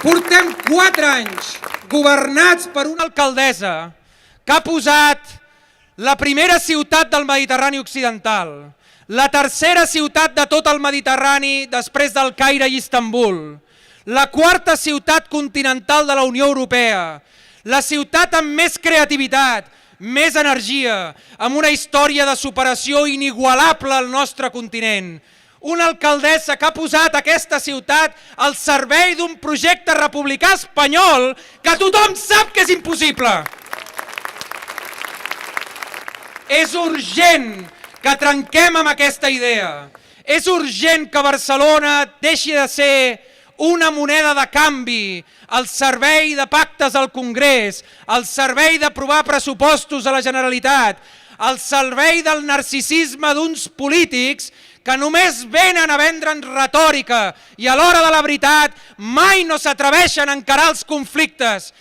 Portem 4 anys governats per una alcaldessa que ha posat la primera ciutat del Mediterrani occidental, la tercera ciutat de tot el Mediterrani després del Caire i Istanbul, la quarta ciutat continental de la Unió Europea, la ciutat amb més creativitat, més energia, amb una història de superació inigualable al nostre continent. Una alcaldessa que ha posat aquesta ciutat al servei d'un projecte republicà espanyol que tothom sap que és impossible. És urgent que trenquem amb aquesta idea. És urgent que Barcelona deixi de ser una moneda de canvi al servei de pactes al Congrés, al servei d'aprovar pressupostos a la Generalitat, al servei del narcisisme d'uns polítics que només venen a vendre'n retòrica i a l'hora de la veritat mai no s'atreveixen a encarar els conflictes,